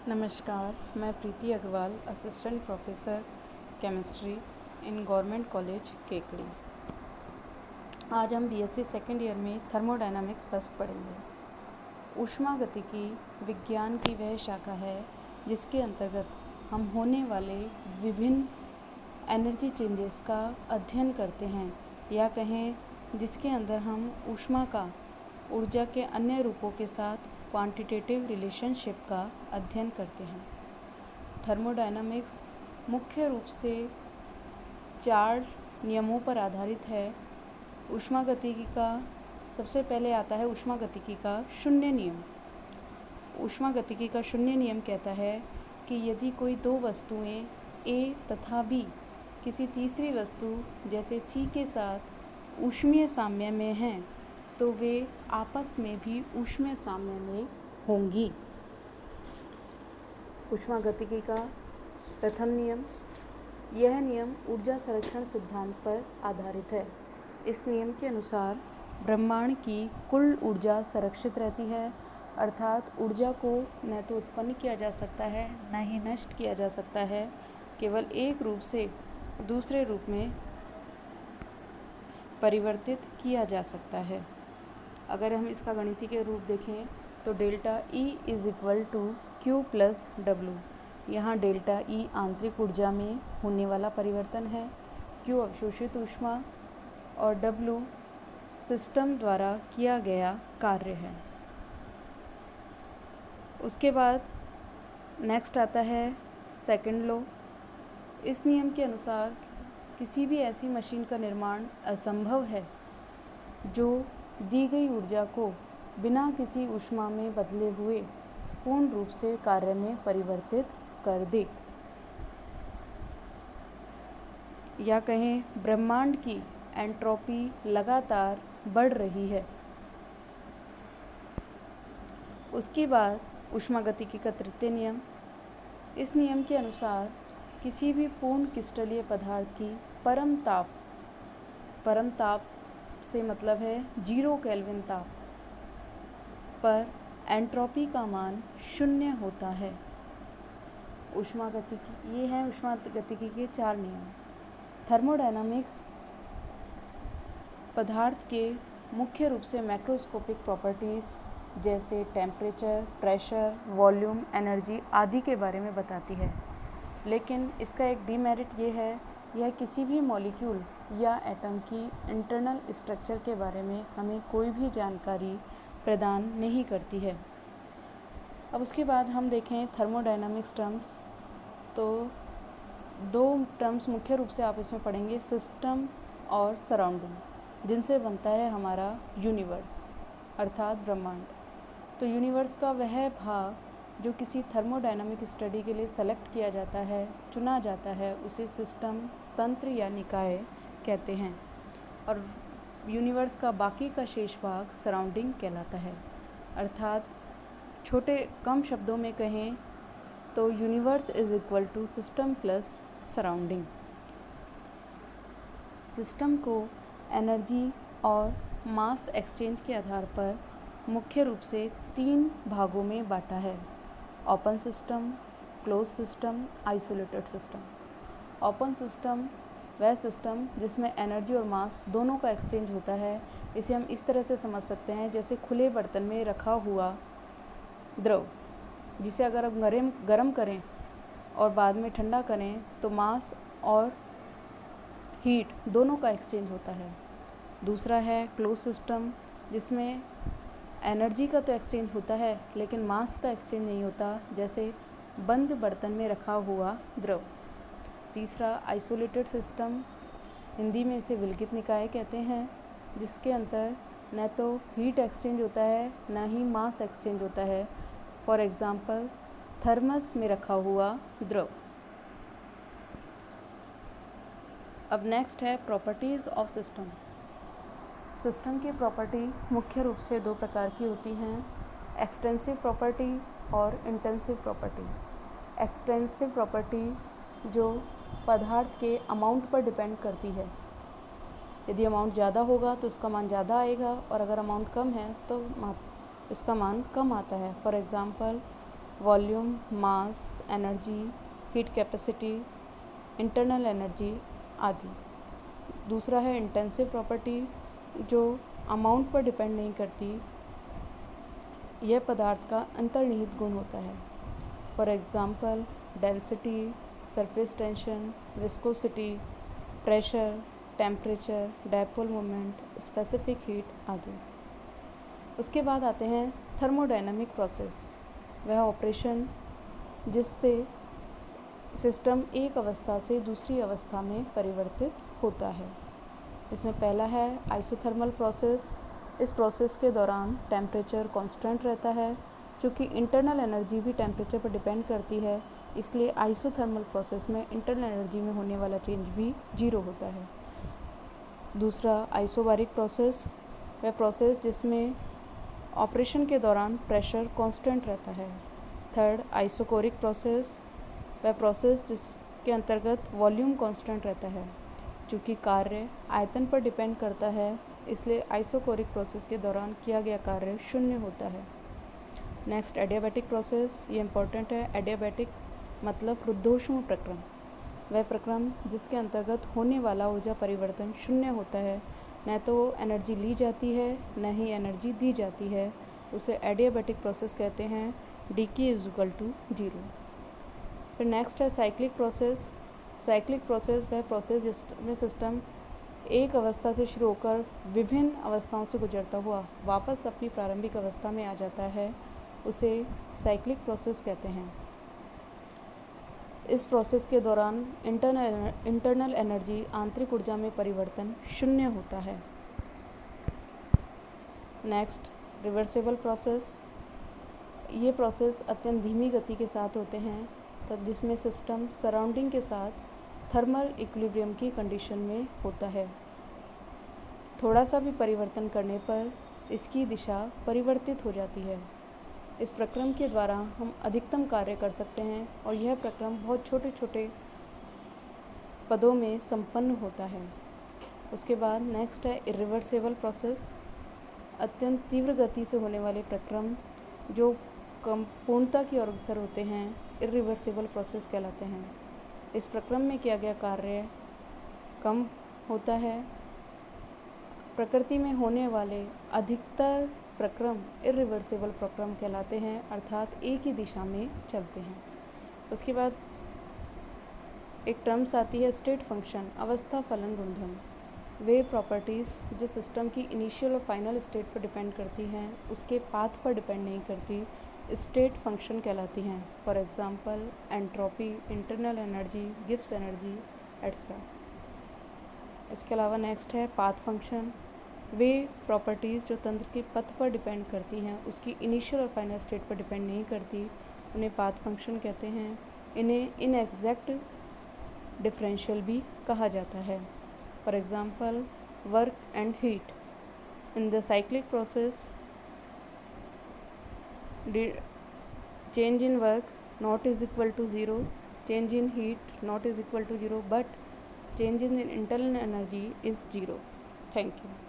नमस्कार, मैं Preeti Agarwal, assistant professor chemistry in government college Kekri. आज हम बीएससी सेकेंड ईयर में थर्मोडायनामिक्स फर्स्ट पढ़ेंगे। ऊष्मागतिकी विज्ञान की वह शाखा है जिसके अंतर्गत हम होने वाले विभिन्न एनर्जी चेंजेस का अध्ययन करते हैं, या कहें जिसके अंदर हम ऊष्मा का ऊर्जा के अन्य रूपों के साथ क्वांटिटेटिव रिलेशनशिप का अध्ययन करते हैं। थर्मोडायनामिक्स मुख्य रूप से 4 नियमों पर आधारित है। ऊष्मागतिकी का सबसे पहले आता है ऊष्मागतिकी का शून्य नियम। ऊष्मागतिकी का शून्य नियम कहता है कि यदि कोई दो वस्तुएं A तथा B किसी तीसरी वस्तु जैसे C के साथ ऊष्मीय साम्य में हैं तो वे आपस में भी ऊष्मीय साम्य में होंगी। ऊष्मागतिकी का प्रथम नियम, यह नियम ऊर्जा संरक्षण सिद्धांत पर आधारित है। इस नियम के अनुसार ब्रह्मांड की कुल ऊर्जा संरक्षित रहती है, अर्थात ऊर्जा को न तो उत्पन्न किया जा सकता है न ही नष्ट किया जा सकता है, केवल एक रूप से दूसरे रूप में परिवर्तित किया जा सकता है। अगर हम इसका गणितीय रूप देखें तो delta E is equal to Q plus W। यहाँ डेल्टा E आंतरिक ऊर्जा में होने वाला परिवर्तन है, Q अवशोषित ऊष्मा और W सिस्टम द्वारा किया गया कार्य है। उसके बाद नेक्स्ट आता है सेकंड लॉ। इस नियम के अनुसार किसी भी ऐसी मशीन का निर्माण असंभव है जो दी गई ऊर्जा को बिना किसी ऊष्मा में बदले हुए पूर्ण रूप से कार्य में परिवर्तित कर दे, या कहें ब्रह्मांड की एंट्रोपी लगातार बढ़ रही है। उसके बाद ऊष्मागतिकी का तृतीय नियम। इस नियम के अनुसार किसी भी पूर्ण क्रिस्टलीय पदार्थ की परम ताप से मतलब है 0 केल्विन ताप पर एंट्रोपी का मान 0 होता है। ऊष्मागतिकी, ये है ऊष्मागतिकी के 4 नियम। थर्मोडायनामिक्स पदार्थ के मुख्य रूप से मैक्रोस्कोपिक प्रॉपर्टीज़ जैसे टेम्परेचर, प्रेशर, वॉल्यूम, एनर्जी आदि के बारे में बताती है, लेकिन इसका एक डीमेरिट ये है, यह किसी भी मॉलिक्यूल या एटम की इंटरनल स्ट्रक्चर के बारे में हमें कोई भी जानकारी प्रदान नहीं करती है। अब उसके बाद हम देखें थर्मोडायनामिक्स टर्म्स, तो 2 टर्म्स मुख्य रूप से आप इसमें पढ़ेंगे, सिस्टम और सराउंडिंग, जिनसे बनता है हमारा यूनिवर्स अर्थात ब्रह्मांड। तो यूनिवर्स का वह भाग जो किसी थर्मोडायनामिक स्टडी के लिए सेलेक्ट किया जाता है, चुना जाता है, उसे सिस्टम, तंत्र या निकाय कहते हैं, और यूनिवर्स का बाकी का शेष भाग सराउंडिंग कहलाता है। अर्थात छोटे कम शब्दों में कहें तो universe is equal to system plus surrounding. System को एनर्जी और मास एक्सचेंज के आधार पर मुख्य रूप से 3 भागों में बांटा है: open system, close system, isolated system. Open system वह सिस्टम जिसमें एनर्जी और मास दोनों का एक्सचेंज होता है। इसे हम इस तरह से समझ सकते हैं जैसे खुले बर्तन में रखा हुआ द्रव, जिसे अगर हम गर्म करें और बाद में ठंडा करें तो मास और हीट दोनों का एक्सचेंज होता है। दूसरा है क्लोज सिस्टम, जिसमें एनर्जी का तो एक्सचेंज होता है लेकिन मास का एक्सचेंज नहीं होता, जैसे बंद बर्तन में रखा हुआ द्रव। तीसरा आइसोलेटेड सिस्टम, हिंदी में इसे विलगित निकाय कहते हैं, जिसके अंदर न तो हीट एक्सचेंज होता है न ही मास एक्सचेंज होता है। फॉर एग्ज़ाम्पल थर्मस में रखा हुआ द्रव। अब नेक्स्ट है प्रॉपर्टीज़ ऑफ सिस्टम। सिस्टम की प्रॉपर्टी मुख्य रूप से 2 प्रकार की होती हैं, एक्सटेंसिव प्रॉपर्टी और इंटेंसिव प्रॉपर्टी। एक्सटेंसिव प्रॉपर्टी जो पदार्थ के अमाउंट पर डिपेंड करती है। यदि अमाउंट ज़्यादा होगा तो उसका मान ज़्यादा आएगा, और अगर अमाउंट कम है तो इसका मान कम आता है। For example volume, mass, energy, heat capacity, internal energy आदि। दूसरा है इंटेंसिव प्रॉपर्टी, जो अमाउंट पर डिपेंड नहीं करती, यह पदार्थ का अंतर्निहित गुण होता है। For example density, surface tension, viscosity, pressure, temperature, dipole moment, specific heat आदि। उसके बाद आते हैं थर्मोडायनामिक प्रोसेस, वह ऑपरेशन जिससे सिस्टम एक अवस्था से दूसरी अवस्था में परिवर्तित होता है। इसमें पहला है आइसोथर्मल प्रोसेस। इस प्रोसेस के दौरान टेम्परेचर कांस्टेंट रहता है। चूँकि इंटरनल एनर्जी भी टेम्परेचर पर डिपेंड करती है, इसलिए आइसोथर्मल प्रोसेस में इंटरनल एनर्जी में होने वाला चेंज भी 0 होता है। दूसरा आइसोबारिक प्रोसेस, वह प्रोसेस जिसमें ऑपरेशन के दौरान प्रेशर कांस्टेंट रहता है। थर्ड आइसोकोरिक प्रोसेस, वह प्रोसेस जिसके अंतर्गत वॉल्यूम कांस्टेंट रहता है। चूँकि कार्य आयतन पर डिपेंड करता है, इसलिए आइसोकोरिक प्रोसेस के दौरान किया गया कार्य 0 होता है। नेक्स्ट एडियाबैटिक प्रोसेस, ये इम्पॉर्टेंट है। एडियाबैटिक मतलब रुद्धोष्म प्रक्रम, वह प्रक्रम जिसके अंतर्गत होने वाला ऊर्जा परिवर्तन 0 होता है। न तो एनर्जी ली जाती है, न ही एनर्जी दी जाती है। उसे एडियाबैटिक प्रोसेस कहते हैं। D is equal to 0। फिर नेक्स्ट है साइक्लिक प्रोसेस। साइक्लिक प्रोसेस वह प्रोसेस जिसमें सिस्टम एक अवस्था से शुरू होकर विभिन्न अवस्थाओं से गुजरता हुआ वापस अपनी प्रारंभिक अवस्था में आ जाता है, उसे साइक्लिक प्रोसेस कहते हैं। इस प्रोसेस के दौरान इंटरनल एनर्जी, आंतरिक ऊर्जा में परिवर्तन 0 होता है। नेक्स्ट रिवर्सिबल प्रोसेस, ये प्रोसेस अत्यंत धीमी गति के साथ होते हैं, तब जिसमें सिस्टम सराउंडिंग के साथ थर्मल इक्विलिब्रियम की कंडीशन में होता है। थोड़ा सा भी परिवर्तन करने पर इसकी दिशा परिवर्तित हो जाती है। इस प्रक्रम के द्वारा हम अधिकतम कार्य कर सकते हैं और यह प्रक्रम बहुत छोटे छोटे पदों में संपन्न होता है। उसके बाद नेक्स्ट है इरिवर्सिबल प्रोसेस। अत्यंत तीव्र गति से होने वाले प्रक्रम जो कम पूर्णता की ओर अग्रसर होते हैं, इरिवर्सिबल प्रोसेस कहलाते हैं। इस प्रक्रम में किया गया कार्य कम होता है। प्रकृति में होने वाले अधिकतर प्रक्रम इरिवर्सिबल प्रक्रम कहलाते हैं, अर्थात एक ही दिशा में चलते हैं। उसके बाद एक टर्म्स आती है स्टेट फंक्शन, अवस्था फलन गुणधर्म। वे प्रॉपर्टीज़ जो सिस्टम की इनिशियल और फाइनल स्टेट पर डिपेंड करती हैं, उसके पाथ पर डिपेंड नहीं करती, स्टेट फंक्शन कहलाती हैं। For example entropy, internal energy, Gibbs energy etcetera. इसके अलावा नेक्स्ट है पाथ फंक्शन। वे प्रॉपर्टीज़ जो तंत्र के पथ पर डिपेंड करती हैं, उसकी इनिशियल और फाइनल स्टेट पर डिपेंड नहीं करती, उन्हें पाथ फंक्शन कहते हैं। इन्हें इनएग्जैक्ट डिफरेंशियल भी कहा जाता है। For example work and heat. In the cyclic process change in work not is equal to 0, change in heat not is equal to 0, but change in internal energy is 0. Thank you.